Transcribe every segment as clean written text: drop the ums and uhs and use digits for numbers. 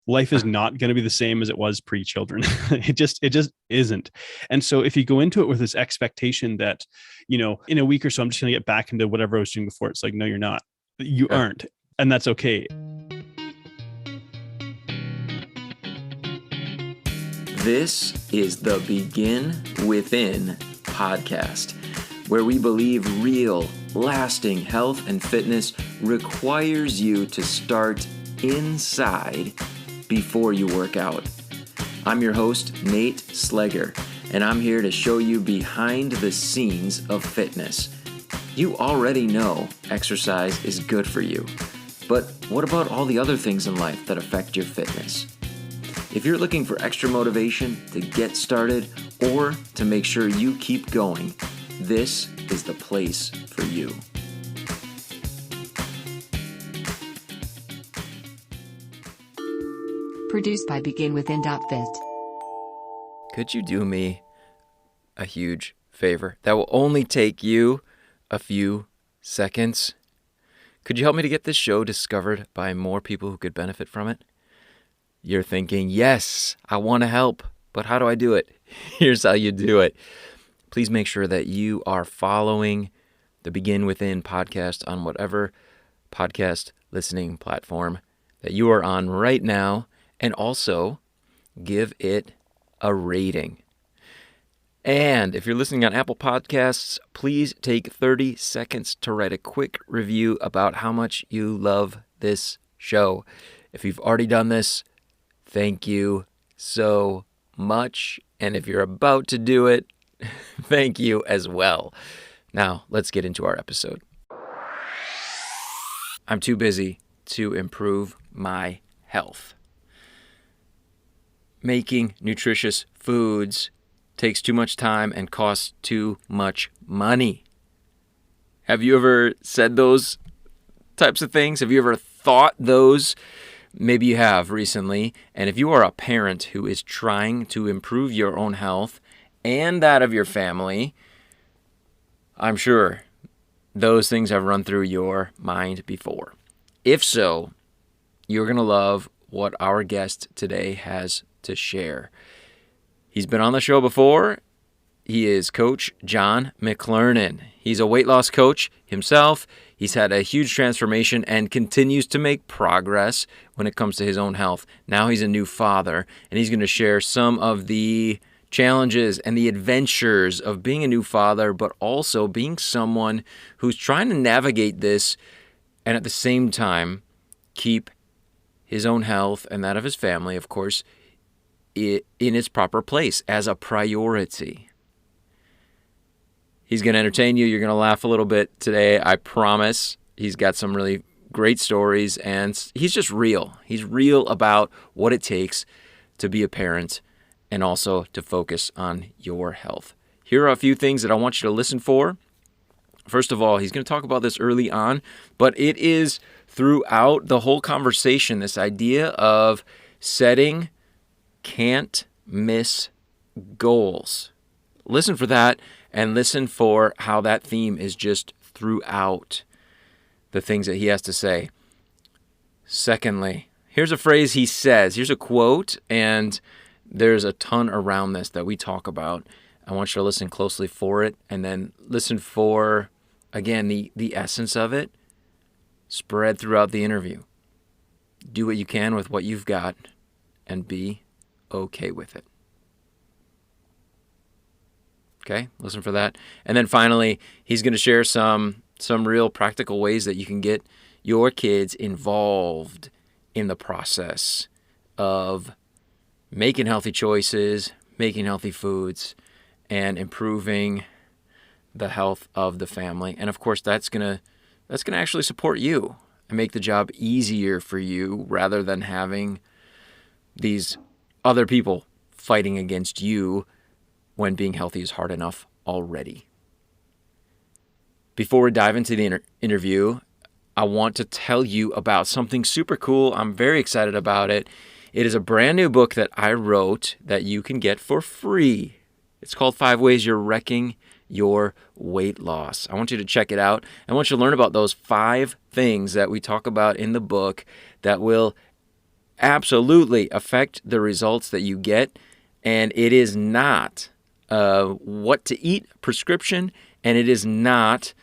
Life is not going to be the same as it was pre-children. It just isn't. And so if you go into it with this expectation that, in a week or so, I'm just going to get back into whatever I was doing before, it's like, no, you're not. You aren't. And that's okay. This is the Begin Within podcast, where we believe real, lasting health and fitness requires you to start inside before you work out. I'm your host, Nate Slegger, and I'm here to show you behind the scenes of fitness. You already know exercise is good for you, but what about all the other things in life that affect your fitness? If you're looking for extra motivation to get started or to make sure you keep going, this is the place for you. Produced by BeginWithin.fit. Could you do me a huge favor that will only take you a few seconds? Could you help me to get this show discovered by more people who could benefit from it? You're thinking, yes, I want to help, but how do I do it? Here's how you do it. Please make sure that you are following the Begin Within podcast on whatever podcast listening platform that you are on right now, and also give it a rating. And if you're listening on Apple Podcasts, please take 30 seconds to write a quick review about how much you love this show. If you've already done this, thank you so much. And if you're about to do it, thank you as well. Now, let's get into our episode. I'm too busy to improve my health. Making nutritious foods takes too much time and costs too much money. Have you ever said those types of things? Have you ever thought those? Maybe you have recently. And if you are a parent who is trying to improve your own health and that of your family, I'm sure those things have run through your mind before. If so, you're going to love what our guest today has to share. He's been on the show before. He is Coach Jon McLernon. He's a weight loss coach himself. He's had a huge transformation and continues to make progress when it comes to his own health. Now he's a new father, and he's going to share some of the challenges and the adventures of being a new father, but also being someone who's trying to navigate this and at the same time keep his own health and that of his family, of course, in its proper place as a priority. He's going to entertain you. You're going to laugh a little bit today, I promise. He's got some really great stories, and he's just real. He's real about what it takes to be a parent and also to focus on your health. Here are a few things that I want you to listen for. First of all, he's going to talk about this early on, but it is throughout the whole conversation, this idea of setting can't miss goals. Listen for that, and listen for how that theme is just throughout the things that he has to say. Secondly, here's a phrase he says. Here's a quote, and there's a ton around this that we talk about. I want you to listen closely for it, and then listen for, again, the essence of it spread throughout the interview. Do what you can with what you've got, and be okay with it. Okay, listen for that. And then finally, he's going to share some real practical ways that you can get your kids involved in the process of making healthy choices, making healthy foods, and improving the health of the family. And of course, that's gonna actually support you and make the job easier for you rather than having these other people fighting against you when being healthy is hard enough already. Before we dive into the interview, I want to tell you about something super cool. I'm very excited about it. It is a brand new book that I wrote that you can get for free. It's called 5 Ways You're Wrecking Your Weight Loss. I want you to check it out. I want you to learn about those 5 things that we talk about in the book that will absolutely affect the results that you get. And it is not what to eat prescription, and it is not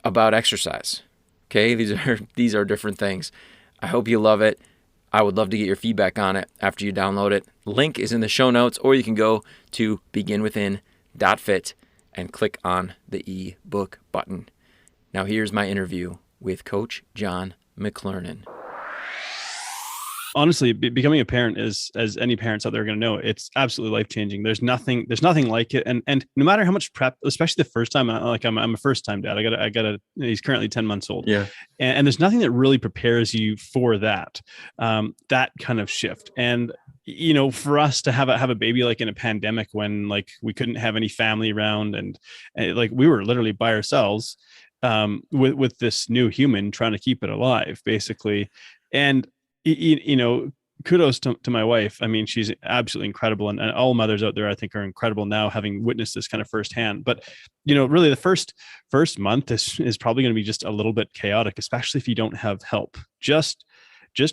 about exercise. Okay, these are different things. I hope you love it. I would love to get your feedback on it after you download it. Link is in the show notes, or you can go to beginwithin.fit and click on the ebook button. Now here's my interview with Coach Jon McLernon. Honestly, becoming a parent is, as any parents out there are going to know, it's absolutely life-changing. There's nothing like it. And no matter how much prep, especially the first time, I'm a first-time dad. He's currently 10 months old. Yeah. And there's nothing that really prepares you for that kind of shift. And, for us to have a baby, like in a pandemic when like we couldn't have any family around and like we were literally by ourselves with this new human trying to keep it alive, basically. And, kudos to my wife. I mean, she's absolutely incredible. And all mothers out there, I think, are incredible now, having witnessed this kind of firsthand. But, really the first month is probably going to be just a little bit chaotic, especially if you don't have help. Just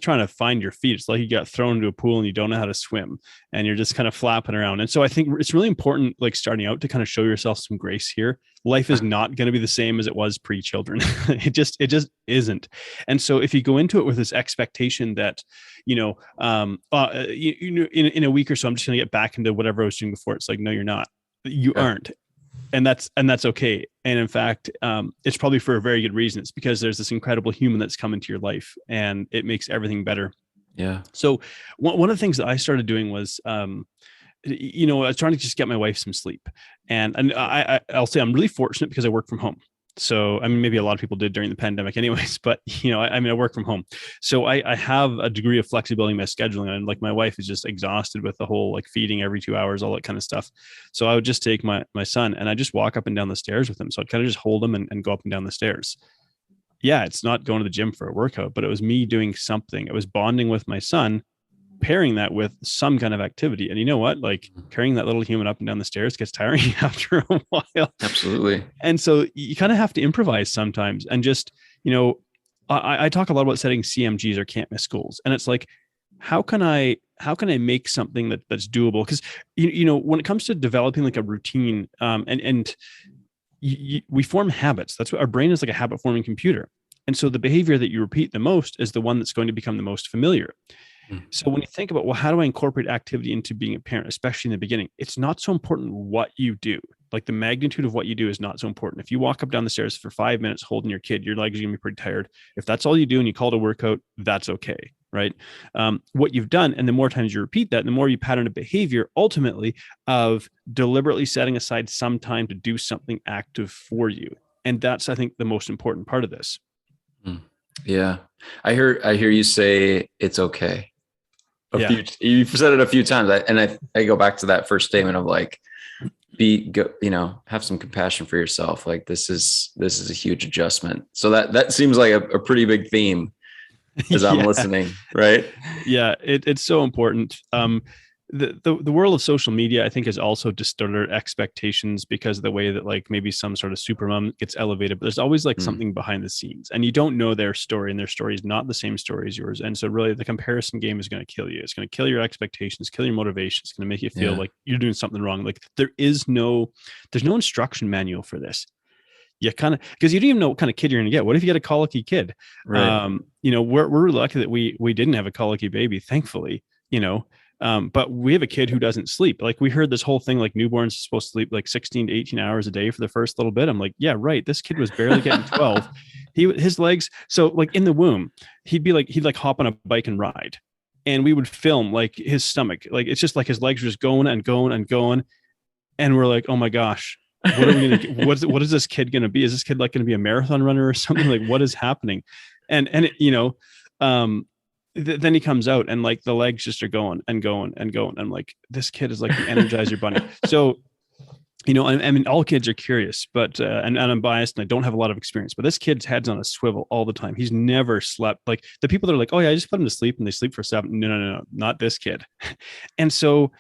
trying to find your feet. It's like you got thrown into a pool and you don't know how to swim and you're just kind of flapping around. And so I think it's really important, like starting out, to kind of show yourself some grace here. Life is not going to be the same as it was pre-children. It just isn't. And so if you go into it with this expectation that, in a week or so, I'm just going to get back into whatever I was doing before. It's like, no, you're not. You aren't. And that's okay. And in fact, it's probably for a very good reason. It's because there's this incredible human that's come into your life and it makes everything better. Yeah. So one of the things that I started doing was, I was trying to just get my wife some sleep. And I'll say I'm really fortunate because I work from home. So, I mean, maybe a lot of people did during the pandemic anyways, but, I work from home. So I have a degree of flexibility in my scheduling. And like my wife is just exhausted with the whole like feeding every 2 hours, all that kind of stuff. So I would just take my son and I just walk up and down the stairs with him. So I'd kind of just hold him and go up and down the stairs. Yeah, it's not going to the gym for a workout, but it was me doing something. It was bonding with my son, pairing that with some kind of activity. And you know what? Like carrying that little human up and down the stairs gets tiring after a while. Absolutely. And so you kind of have to improvise sometimes and just, I talk a lot about setting CMGs, or can't miss goals. And it's like, how can I make something that's doable? Because, when it comes to developing like a routine, we form habits. That's what our brain is, like a habit forming computer. And so the behavior that you repeat the most is the one that's going to become the most familiar. So when you think about, well, how do I incorporate activity into being a parent, especially in the beginning, it's not so important what you do. Like the magnitude of what you do is not so important. If you walk up down the stairs for 5 minutes holding your kid, your legs are going to be pretty tired. If that's all you do and you call it a workout, that's okay, right? What you've done, and the more times you repeat that, the more you pattern a behavior ultimately of deliberately setting aside some time to do something active for you. And that's, I think, the most important part of this. Yeah. I hear you say it's okay. You've said it a few times, and I go back to that first statement of like, have some compassion for yourself. Like this is a huge adjustment. So that seems like a pretty big theme as I'm listening, right? Yeah, it's so important. The world of social media, I think, has also distorted expectations because of the way that like maybe some sort of super mom gets elevated, but there's always like something behind the scenes and you don't know their story, and their story is not the same story as yours. And so really the comparison game is going to kill you. It's going to kill your expectations, kill your motivation. It's going to make you feel like you're doing something wrong. Like there's no instruction manual for this. You kind of, because you don't even know what kind of kid you're going to get. What if you get a colicky kid? Right. We're lucky that we didn't have a colicky baby, thankfully, but we have a kid who doesn't sleep. Like we heard this whole thing, like newborns are supposed to sleep like 16 to 18 hours a day for the first little bit. I'm like, yeah, right. This kid was barely getting 12. His legs. So like in the womb, he'd hop on a bike and ride, and we would film like his stomach. Like, it's just like his legs were just going and going and going. And we're like, oh my gosh, what are we going to, what is this kid going to be? Is this kid like going to be a marathon runner or something? Like what is happening? And then he comes out and like the legs just are going and going and going. I'm like, this kid is like the Energizer Bunny. So, I mean, all kids are curious, but, and I'm biased and I don't have a lot of experience, but this kid's head's on a swivel all the time. He's never slept. Like the people that are like, oh yeah, I just put him to sleep and they sleep for 7. No, not this kid. And so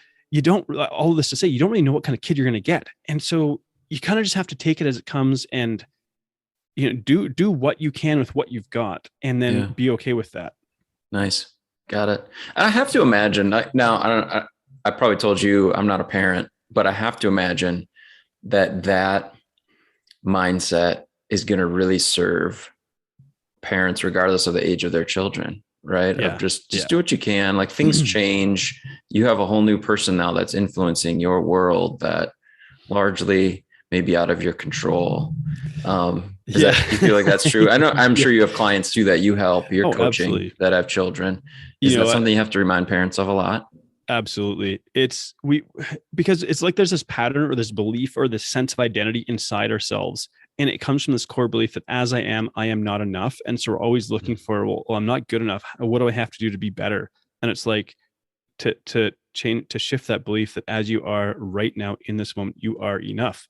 all of this to say, you don't really know what kind of kid you're going to get. And so you kind of just have to take it as it comes and, do what you can with what you've got, and then be okay with that. Nice. Got it. I have to imagine now, I probably told you I'm not a parent, but I have to imagine that mindset is going to really serve parents regardless of the age of their children, right? Yeah. Of just do what you can. Like things change. You have a whole new person now that's influencing your world that largely may be out of your control. You feel like that's true? I know, I'm sure you have clients too that you help, you're coaching absolutely. that have children. Is that something you have to remind parents of a lot? Absolutely. Because it's like there's this pattern or this belief or this sense of identity inside ourselves. And it comes from this core belief that as I am not enough. And so we're always looking for, well, I'm not good enough. What do I have to do to be better? And it's like to change, to shift that belief that as you are right now in this moment, you are enough.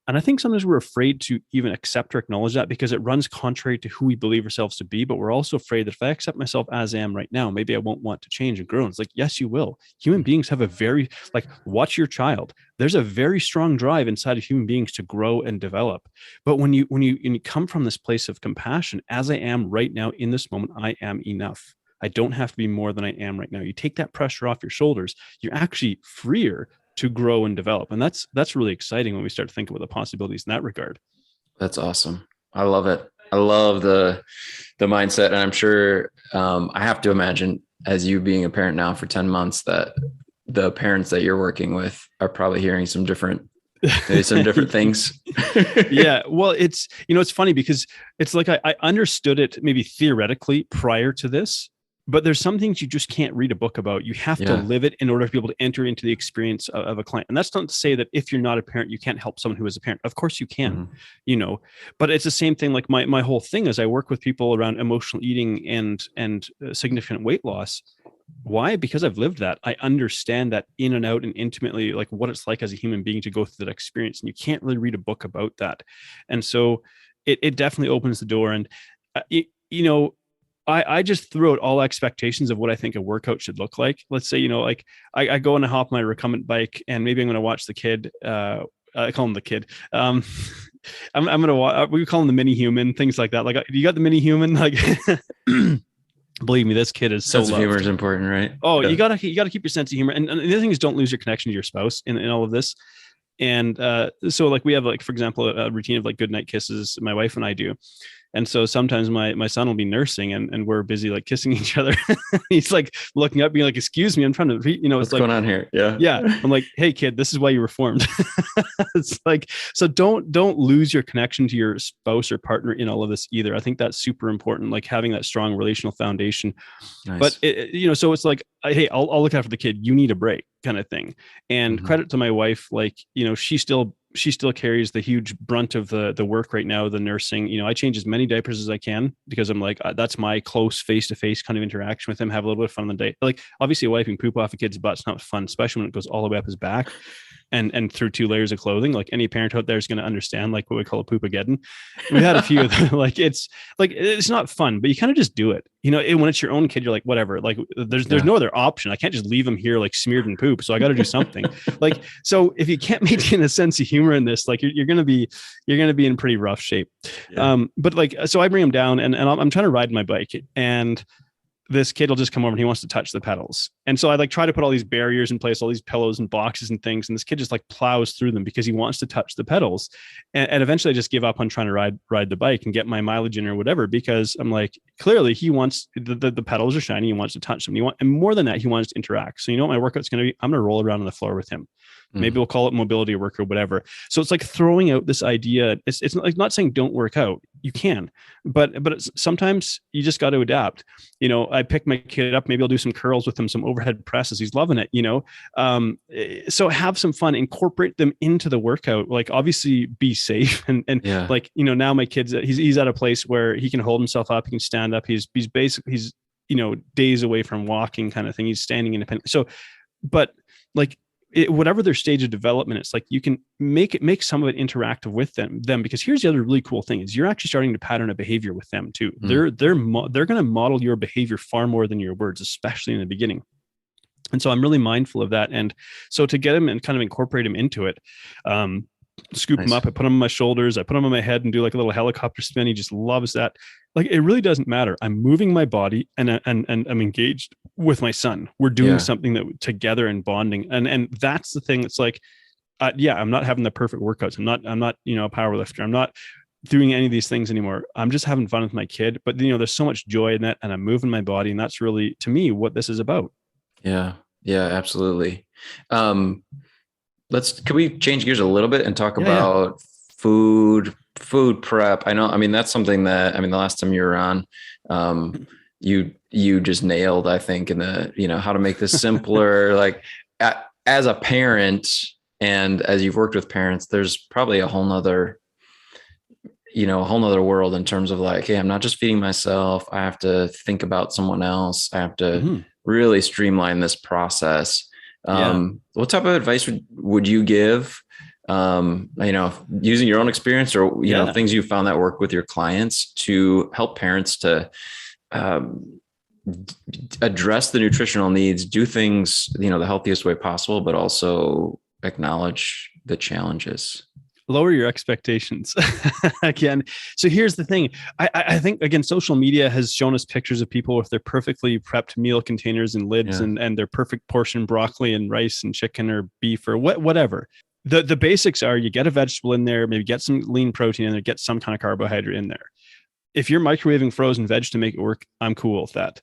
And I think sometimes we're afraid to even accept or acknowledge that because it runs contrary to who we believe ourselves to be. But we're also afraid that if I accept myself as I am right now, maybe I won't want to change and grow. And it's like, yes, you will. Human beings have a very, like, watch your child. There's a very strong drive inside of human beings to grow and develop. But when you come from this place of compassion, as I am right now in this moment, I am enough. I don't have to be more than I am right now. You take that pressure off your shoulders. You're actually freer to grow and develop. And that's really exciting when we start to think about the possibilities in that regard. That's awesome. I love it. I love the mindset. And I'm sure I have to imagine, as you being a parent now for 10 months, that the parents that you're working with are probably hearing some different things. Yeah. Well, it's funny because it's like, I understood it maybe theoretically prior to this, but there's some things you just can't read a book about. You have to live it in order to be able to enter into the experience of a client. And that's not to say that if you're not a parent, you can't help someone who is a parent. Of course you can, but it's the same thing. Like my whole thing is I work with people around emotional eating and significant weight loss. Why? Because I've lived that. I understand that in and out and intimately, like what it's like as a human being to go through that experience. And you can't really read a book about that. And so it definitely opens the door. And, I just threw out all expectations of what I think a workout should look like. Let's say, like I go and I hop my recumbent bike and maybe I'm going to watch the kid. I call him the kid. I'm going to watch, we call him the mini human, things like that. Like you got the mini human, like believe me, this kid is so loved. Sense of humor is important, right? Oh, you gotta keep your sense of humor. And the other thing is don't lose your connection to your spouse in all of this. And so like we have like, for example, a routine of like good night kisses, my wife and I do. And so sometimes my son will be nursing and we're busy like kissing each other. He's like looking up, being like, excuse me, I'm trying to, what's like, going on here? Yeah. Yeah. I'm like, hey kid, this is why you were formed. It's like, so don't lose your connection to your spouse or partner in all of this either. I think that's super important. Like having that strong relational foundation. Nice. But so it's like, hey, I'll look after the kid. You need a break kind of thing. And credit to my wife, like, she still carries the huge brunt of the work right now, the nursing. I change as many diapers as I can because I'm like, that's my close face-to-face kind of interaction with him, have a little bit of fun on the day. Like obviously wiping poop off a kid's butt's not fun, especially when it goes all the way up his back and through 2 layers of clothing. Like any parent out there is going to understand like what we call a poopageddon. We had a few of them. Like it's not fun, but you kind of just do it. When it's your own kid, you're like, whatever, like there's no other option. I can't just leave him here like smeared in poop. So I got to do something. Like, so if you can't maintain a sense of humor in this, like you're going to be in pretty rough shape. Yeah. But like, so I bring him down and I'm trying to ride my bike and this kid will just come over and he wants to touch the pedals. And so I like try to put all these barriers in place, all these pillows and boxes and things. And this kid just like plows through them because he wants to touch the pedals. And eventually I just give up on trying to ride the bike and get my mileage in or whatever, because I'm like, clearly he wants the pedals are shiny. He wants to touch them. And more than that, he wants to interact. So what my workout's going to be? I'm going to roll around on the floor with him. Maybe we'll call it mobility work or whatever. So it's like throwing out this idea. It's like not saying don't work out. You can, but sometimes you just got to adapt. I pick my kid up. Maybe I'll do some curls with him, some overhead presses. He's loving it. So have some fun. Incorporate them into the workout. Like obviously be safe and yeah. Like now my kid's he's at a place where he can hold himself up. He can stand up. He's basically days away from walking kind of thing. He's standing independently. So, but like. Whatever their stage of development, it's like you can make some of it interactive with them because here's the other really cool thing is you're actually starting to pattern a behavior with them too. They're going to model your behavior far more than your words, especially in the beginning. And so I'm really mindful of that. And so to get them and kind of incorporate them into it, scoop him Nice. up. I put him on my shoulders. I put him on my head and do like a little helicopter spin. He just loves that. Like, it really doesn't matter. I'm moving my body and I'm engaged with my son. We're doing Yeah. something that together and bonding. And that's the thing. That's like, yeah, I'm not having the perfect workouts. I'm not, a power lifter. I'm not doing any of these things anymore. I'm just having fun with my kid. But there's so much joy in that, and I'm moving my body, and that's really, to me, what this is about. Yeah. Yeah, absolutely. Can we change gears a little bit and talk Yeah. about food prep? That's something that, the last time you were on, you just nailed, I think, in the, how to make this simpler. Like, as a parent, and as you've worked with parents, there's probably a whole nother world in terms of like, hey, I'm not just feeding myself. I have to think about someone else. I have to really streamline this process. What type of advice would you give, using your own experience or, things you found that work with your clients to help parents to address the nutritional needs, do things, the healthiest way possible, but also acknowledge the challenges? Lower your expectations again. So here's the thing. I think, again, social media has shown us pictures of people with their perfectly prepped meal containers and lids and their perfect portion broccoli and rice and chicken or beef or whatever. The basics are, you get a vegetable in there, maybe get some lean protein in there, get some kind of carbohydrate in there. If you're microwaving frozen veg to make it work, I'm cool with that.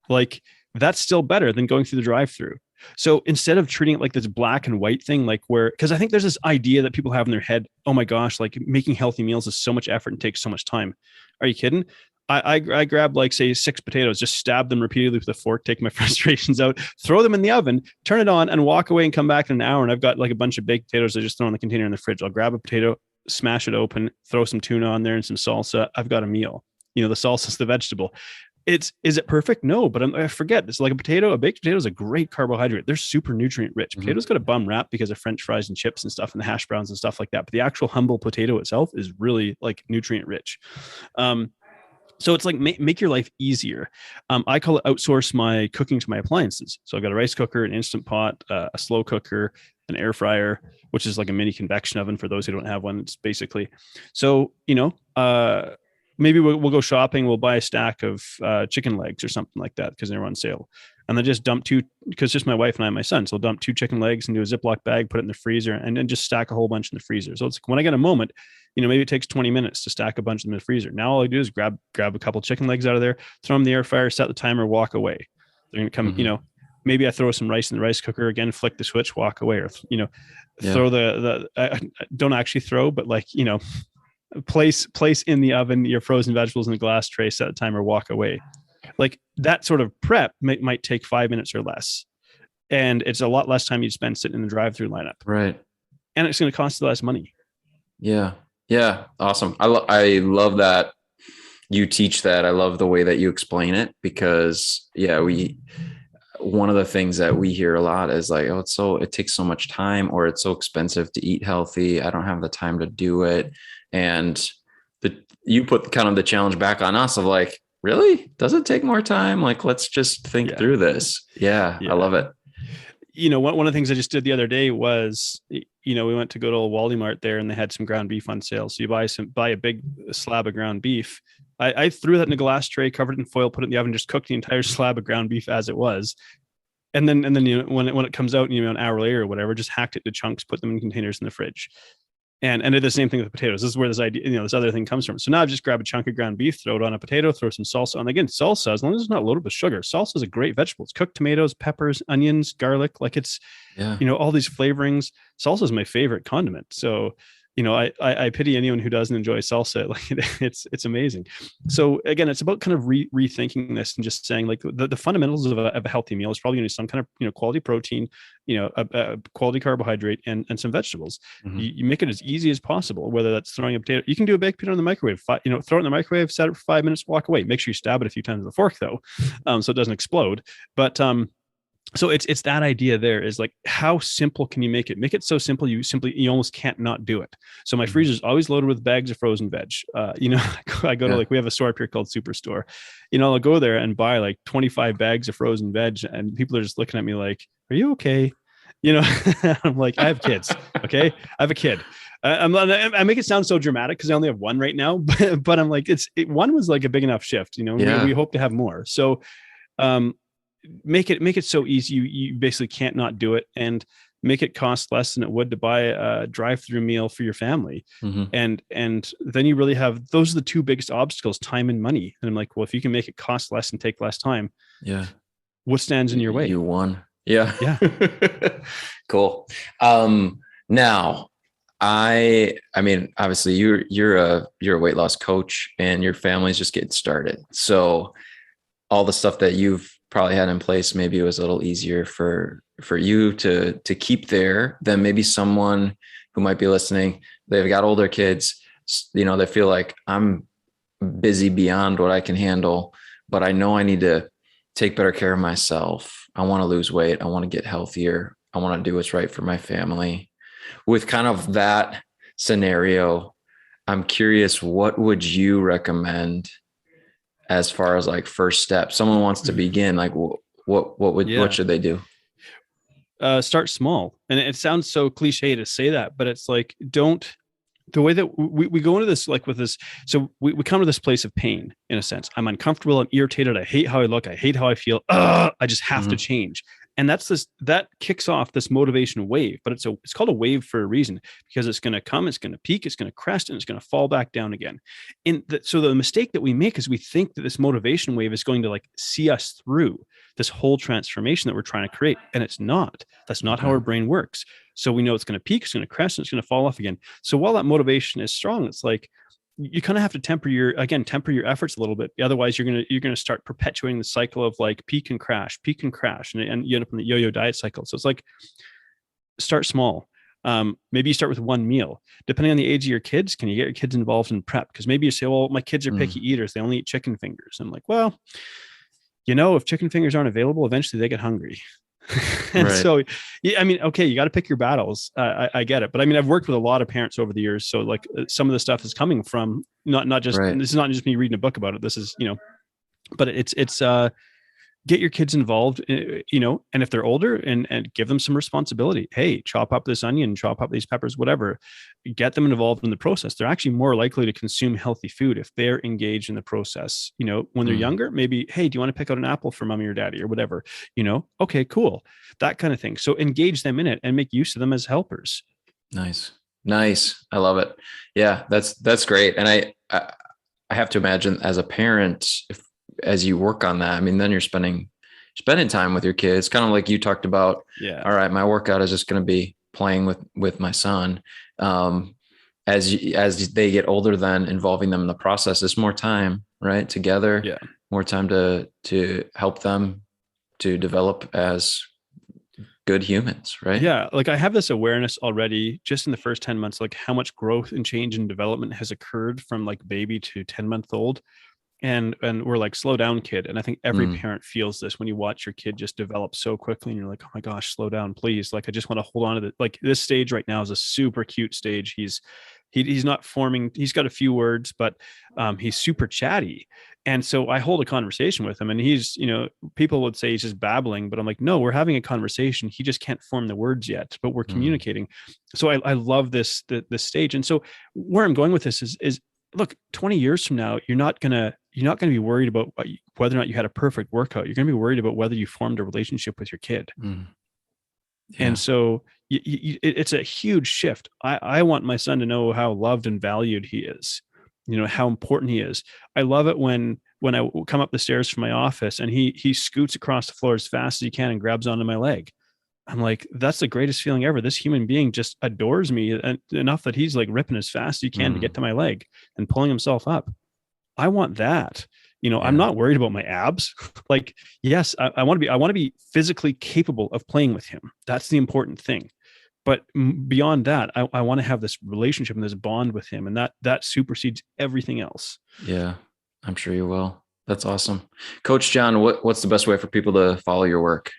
Like, that's still better than going through the drive-through. So instead of treating it like this black and white thing, like because I think there's this idea that people have in their head, oh my gosh, like making healthy meals is so much effort and takes so much time. Are you kidding? I grab, like, say 6 potatoes, just stab them repeatedly with a fork, take my frustrations out, throw them in the oven, turn it on, and walk away and come back in an hour. And I've got like a bunch of baked potatoes I just throw in the container in the fridge. I'll grab a potato, smash it open, throw some tuna on there and some salsa. I've got a meal. The salsa is the vegetable. Is it perfect? No, but I forget. It's like a baked potato is a great carbohydrate. They're super nutrient rich. Potatoes got a bum rap because of French fries and chips and stuff and the hash browns and stuff like that. But the actual humble potato itself is really like nutrient rich. So it's like make your life easier. I call it outsource my cooking to my appliances. So I've got a rice cooker, an Instant Pot, a slow cooker, an air fryer, which is like a mini convection oven for those who don't have one. It's basically, so, maybe we'll go shopping. We'll buy a stack of chicken legs or something like that because they're on sale. And then just dump 2, because just my wife and I and my son. So I'll dump 2 chicken legs into a Ziploc bag, put it in the freezer, and then just stack a whole bunch in the freezer. So it's like, when I get a moment, maybe it takes 20 minutes to stack a bunch in the freezer. Now all I do is grab a couple chicken legs out of there, throw them in the air fryer, set the timer, walk away. They're going to come, maybe I throw some rice in the rice cooker again, flick the switch, walk away, or, throw don't actually throw, but like, place in the oven your frozen vegetables in a glass tray, set a timer, walk away. Like, that sort of prep might take 5 minutes or less, and it's a lot less time you spend sitting in the drive-through lineup, right? And it's going to cost you less money. Yeah Awesome. I love that you teach that. I love the way that you explain it, because one of the things that we hear a lot is like, oh, it takes so much time, or it's so expensive to eat healthy, I don't have the time to do it. And you put kind of the challenge back on us of like, really? Does it take more time? Like, let's just think through this. Yeah, I love it. One of the things I just did the other day was, we went to go to a Wally Mart there, and they had some ground beef on sale. So you buy a big slab of ground beef. I threw that in a glass tray, covered it in foil, put it in the oven, just cooked the entire slab of ground beef as it was. And then when it comes out, an hour later or whatever, just hacked it to chunks, put them in containers in the fridge. And did the same thing with potatoes. This is where this idea, this other thing comes from. So now I've just grab a chunk of ground beef, throw it on a potato, throw some salsa. And again, salsa, as long as it's not loaded with sugar, salsa is a great vegetable. It's cooked tomatoes, peppers, onions, garlic. Like, it's, all these flavorings. Salsa is my favorite condiment. So, I pity anyone who doesn't enjoy salsa. Like, it's amazing. So again, it's about kind of rethinking this and just saying, like, the fundamentals of a healthy meal is probably going to be some kind of, quality protein, a quality carbohydrate and some vegetables. You make it as easy as possible, whether that's throwing a potato. You can do a baked potato in the microwave, throw it in the microwave, set it for 5 minutes, walk away. Make sure you stab it a few times with a fork though, so it doesn't explode. But, so it's that idea there is like, how simple can you make it? Make it so simple you almost can't not do it. So my freezer is always loaded with bags of frozen veg. I go to, like, we have a store up here called Superstore. I'll go there and buy like 25 bags of frozen veg, and people are just looking at me like, are you okay? I'm like, I have kids. Okay. I have a kid. I make it sound so dramatic because I only have one right now, but I'm like, one was like a big enough shift, we hope to have more. So, make it so easy. You basically can't not do it, and make it cost less than it would to buy a drive-through meal for your family. And then you really have, those are the two biggest obstacles, time and money. And I'm like, well, if you can make it cost less and take less time, what stands in your way? You won. Yeah. Cool. Now I mean, obviously you're a weight loss coach and your family's just getting started. So all the stuff that you've probably had in place, maybe it was a little easier for you to keep there than maybe someone who might be listening. They've got older kids, they feel like I'm busy beyond what I can handle, but I know I need to take better care of myself. I want to lose weight. I want to get healthier. I want to do what's right for my family. With kind of that scenario, I'm curious, what would you recommend as far as like first step? Someone wants to begin, like what should they do? Start small. And it sounds so cliche to say that, but it's like, the way that we go into this, like with this, so we come to this place of pain in a sense. I'm uncomfortable. I'm irritated. I hate how I look. I hate how I feel. I just have to change. And that kicks off this motivation wave, but it's called a wave for a reason, because it's going to come, it's going to peak, it's going to crest, and it's going to fall back down again. So the mistake that we make is we think that this motivation wave is going to like see us through this whole transformation that we're trying to create. And it's not. That's not how our brain works. So we know it's going to peak, it's going to crest, and it's going to fall off again. So while that motivation is strong, it's like, you kind of have to temper your efforts a little bit. Otherwise you're going to start perpetuating the cycle of like peak and crash, and you end up in the yo-yo diet cycle. So it's like, start small. Maybe you start with one meal. Depending on the age of your kids, can you get your kids involved in prep? Because maybe you say, well, my kids are picky eaters. They only eat chicken fingers. I'm like, well, if chicken fingers aren't available, eventually they get hungry. And so, I mean, okay, you got to pick your battles. I get it. But I mean, I've worked with a lot of parents over the years. So like some of the stuff is coming from not just, this is not just me reading a book about it. This is, but it's get your kids involved, and if they're older, and give them some responsibility. Hey, chop up this onion, chop up these peppers, whatever. Get them involved in the process. They're actually more likely to consume healthy food if they're engaged in the process. When they're younger, maybe, hey, do you want to pick out an apple for mommy or daddy or whatever? Okay, cool. That kind of thing. So engage them in it and make use of them as helpers. Nice. I love it. Yeah, that's great. And I have to imagine as a parent, as you work on that, I mean, then you're spending time with your kids, kind of like you talked about. Yeah. All right, my workout is just going to be playing with my son. As they get older, then involving them in the process is more time, right? Together. Yeah. More time to help them to develop as good humans, right? Yeah. Like I have this awareness already just in the first 10 months, like how much growth and change and development has occurred from like baby to 10-month-old. And we're like, slow down, kid. And I think every parent feels this when you watch your kid just develop so quickly, and you're like, oh my gosh, slow down, please. Like, I just want to hold on to like this stage right now is a super cute stage. He's not forming, he's got a few words, but he's super chatty. And so I hold a conversation with him, and he's, people would say he's just babbling, but I'm like, no, we're having a conversation. He just can't form the words yet, but we're communicating. So I love this stage. And so where I'm going with this is look, 20 years from now, you're not going to be worried about whether or not you had a perfect workout. You're going to be worried about whether you formed a relationship with your kid. Yeah. And so it's a huge shift. I want my son to know how loved and valued he is, how important he is. I love it when I come up the stairs from my office and he scoots across the floor as fast as he can and grabs onto my leg. I'm like, that's the greatest feeling ever. This human being just adores me enough that he's like ripping as fast as he can to get to my leg and pulling himself up. I want that. I'm not worried about my abs. Like, yes, I want to be physically capable of playing with him. That's the important thing. But beyond that, I want to have this relationship and this bond with him. And that supersedes everything else. Yeah, I'm sure you will. That's awesome. Coach Jon, what's the best way for people to follow your work?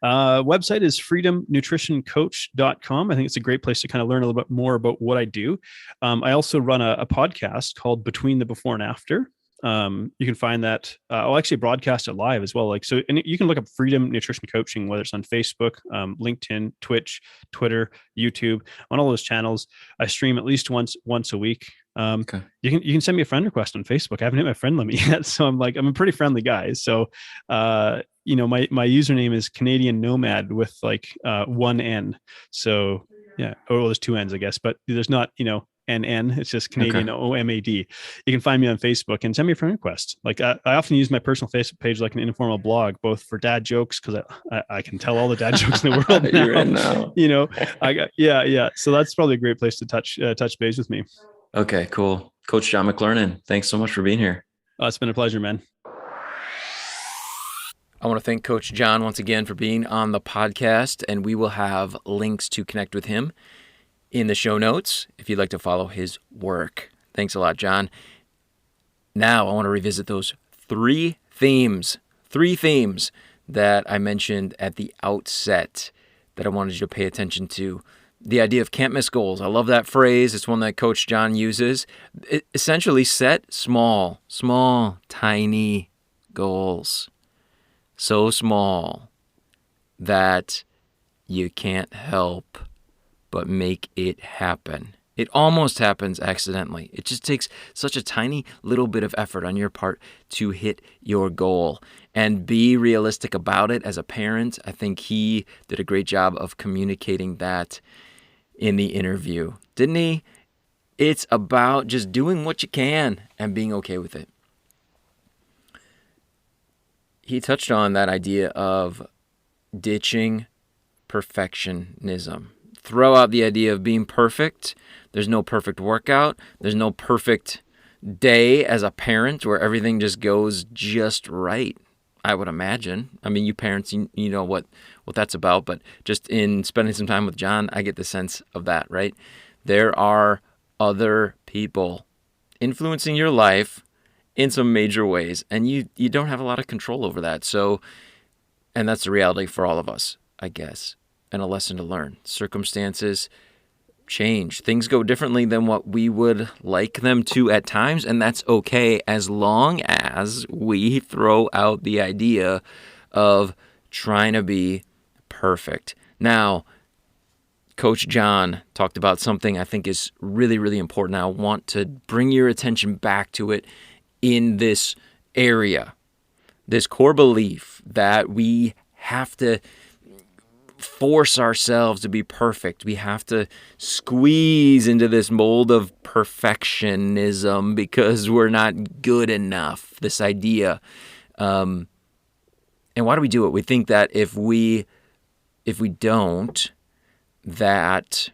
Website is freedomnutritioncoach.com. I think it's a great place to kind of learn a little bit more about what I do. I also run a podcast called Between the Before and After. You can find that. I'll actually broadcast it live as well. Like, so, and you can look up Freedom Nutrition Coaching, whether it's on Facebook, LinkedIn, Twitch, Twitter, YouTube, on all those channels. I stream at least once a week. Okay. You can send me a friend request on Facebook. I haven't hit my friend limit yet, so I'm a pretty friendly guy. So, my username is Canadian Nomad with one N. So yeah, well, there's two N's, I guess, but there's not NN. It's just Canadian OMAD. You can find me on Facebook and send me a friend request. Like I often use my personal Facebook page like an informal blog, both for dad jokes, because I can tell all the dad jokes in the world now. You're in now. Yeah. So that's probably a great place to touch base with me. Okay, cool. Coach Jon McLernon, thanks so much for being here. It's been a pleasure, man. I want to thank Coach Jon once again for being on the podcast, and we will have links to connect with him in the show notes if you'd like to follow his work. Thanks a lot, Jon. Now I want to revisit those three themes that I mentioned at the outset that I wanted you to pay attention to. The idea of can't miss goals. I love that phrase. It's one that Coach Jon uses. It essentially set small, tiny goals. So small that you can't help but make it happen. It almost happens accidentally. It just takes such a tiny little bit of effort on your part to hit your goal. And be realistic about it as a parent. I think he did a great job of communicating that in the interview, didn't he? It's about just doing what you can and being okay with it. He touched on that idea of ditching perfectionism. Throw out the idea of being perfect. There's no perfect workout. There's no perfect day as a parent where everything just goes just right, I would imagine. I mean, you parents, you know what that's about, but just in spending some time with Jon, I get the sense of that, right? There are other people influencing your life in some major ways, and you don't have a lot of control over that. So, and that's the reality for all of us, I guess, and a lesson to learn. Circumstances change. Things go differently than what we would like them to at times, and that's okay as long as we throw out the idea of trying to be perfect. Now, Coach Jon talked about something I think is really, really important. I want to bring your attention back to it in this area, this core belief that we have to force ourselves to be perfect. We have to squeeze into this mold of perfectionism because we're not good enough, this idea. And why do we do it? We think that if we don't, that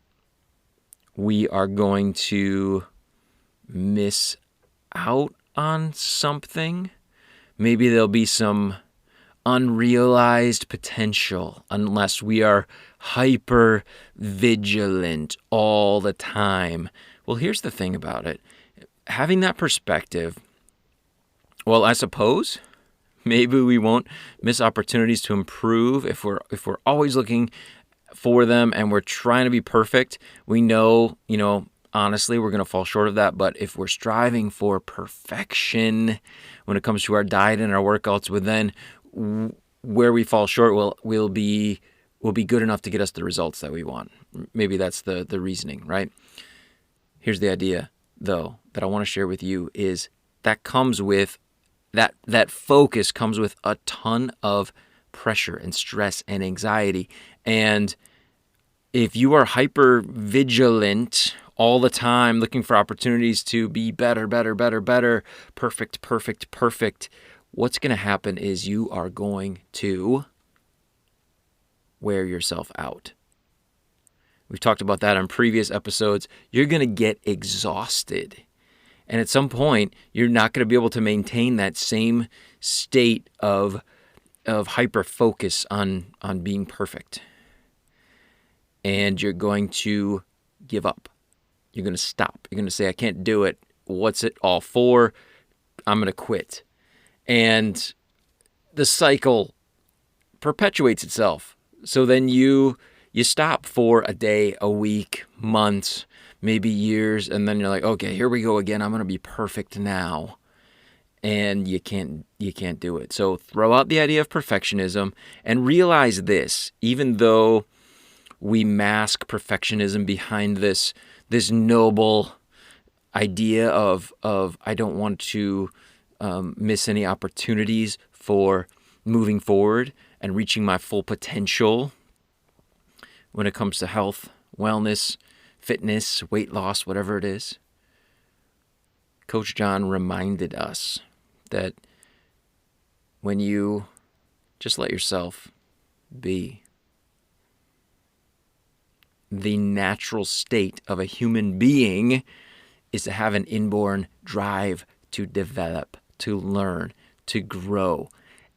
we are going to miss out on something. Maybe there'll be some unrealized potential unless we are hyper vigilant all the time. Well, here's the thing about it. Having that perspective, well, I suppose maybe we won't miss opportunities to improve if we're always looking for them and we're trying to be perfect. We know, honestly, we're going to fall short of that. But if we're striving for perfection when it comes to our diet and our workouts, well, then where we fall short will be good enough to get us the results that we want. Maybe that's the reasoning, right? Here's the idea, though, that I want to share with you is that comes with that focus comes with a ton of pressure and stress and anxiety. And if you are hyper vigilant all the time, looking for opportunities to be better, perfect, what's going to happen is you are going to wear yourself out. We've talked about that on previous episodes. You're going to get exhausted. And at some point, you're not going to be able to maintain that same state of hyper focus on being perfect. And you're going to give up. You're going to stop. You're going to say, I can't do it. What's it all for? I'm going to quit. And the cycle perpetuates itself. So then you stop for a day, a week, months, maybe years, and then you're like, okay, here we go again. I'm going to be perfect now. and you can't do it. So throw out the idea of perfectionism and realize this: even though we mask perfectionism behind this noble idea of I don't want to miss any opportunities for moving forward and reaching my full potential when it comes to health, wellness, fitness, weight loss, whatever it is. Coach Jon reminded us that when you just let yourself be, the natural state of a human being is to have an inborn drive to develop, to learn, to grow.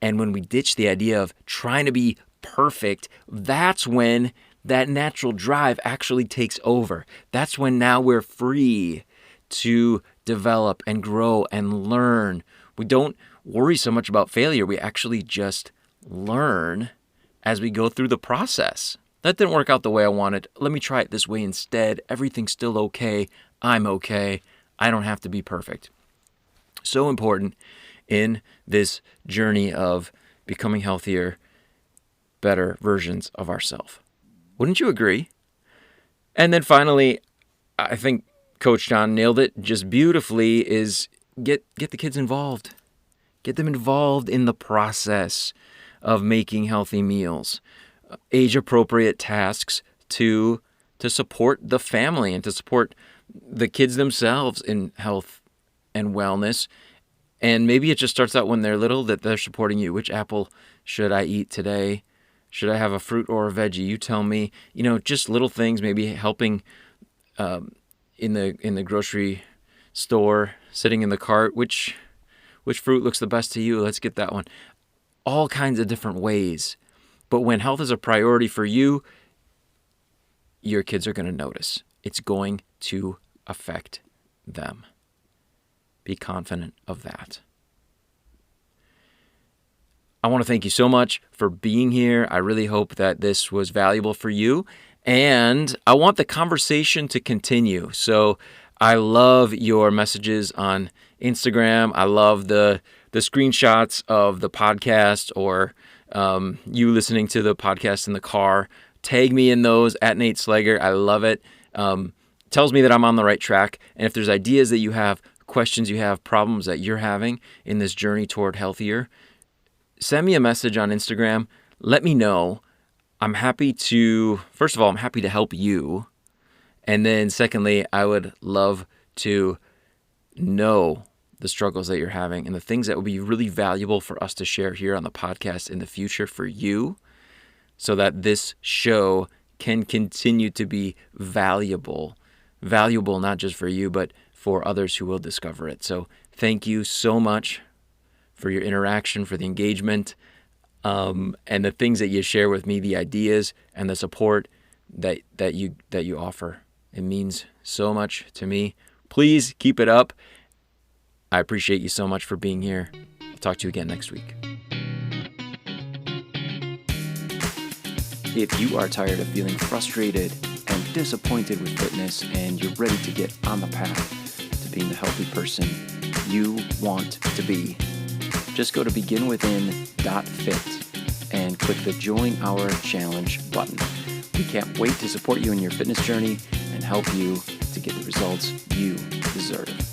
And when we ditch the idea of trying to be perfect, that's when that natural drive actually takes over. That's when now we're free to develop and grow and learn. We don't worry so much about failure. We actually just learn as we go through the process. That didn't work out the way I wanted. Let me try it this way instead. Everything's still okay. I'm okay. I don't have to be perfect. So important in this journey of becoming healthier, better versions of ourselves. Wouldn't you agree? And then finally, I think Coach Jon nailed it just beautifully, is get the kids involved. Get them involved in the process of making healthy meals. Age-appropriate tasks to support the family and to support the kids themselves in health and wellness. And maybe it just starts out when they're little, that they're supporting you. Which apple should I eat today? Should I have a fruit or a veggie? You tell me. Just little things, maybe helping in the grocery store, sitting in the cart. Which fruit looks the best to you? Let's get that one. All kinds of different ways. But when health is a priority for you, your kids are going to notice. It's going to affect them. Be confident of that. I want to thank you so much for being here. I really hope that this was valuable for you. And I want the conversation to continue. So I love your messages on Instagram. I love the screenshots of the podcast, or you listening to the podcast in the car. Tag me in those at Nate Slager. I love it. Tells me that I'm on the right track. And if there's ideas that you have, questions you have, problems that you're having in this journey toward healthier, send me a message on Instagram. Let me know. I'm happy to help you. And then secondly, I would love to know the struggles that you're having and the things that would be really valuable for us to share here on the podcast in the future for you, so that this show can continue to be valuable not just for you, but for others who will discover it. So thank you so much for your interaction, for the engagement, and the things that you share with me, the ideas and the support that you offer. It means so much to me. Please keep it up. I appreciate you so much for being here. I'll talk to you again next week. If you are tired of feeling frustrated and disappointed with fitness, and you're ready to get on the path to being the healthy person you want to be, just go to beginwithin.fit and click the Join Our Challenge button. We can't wait to support you in your fitness journey and help you to get the results you deserve.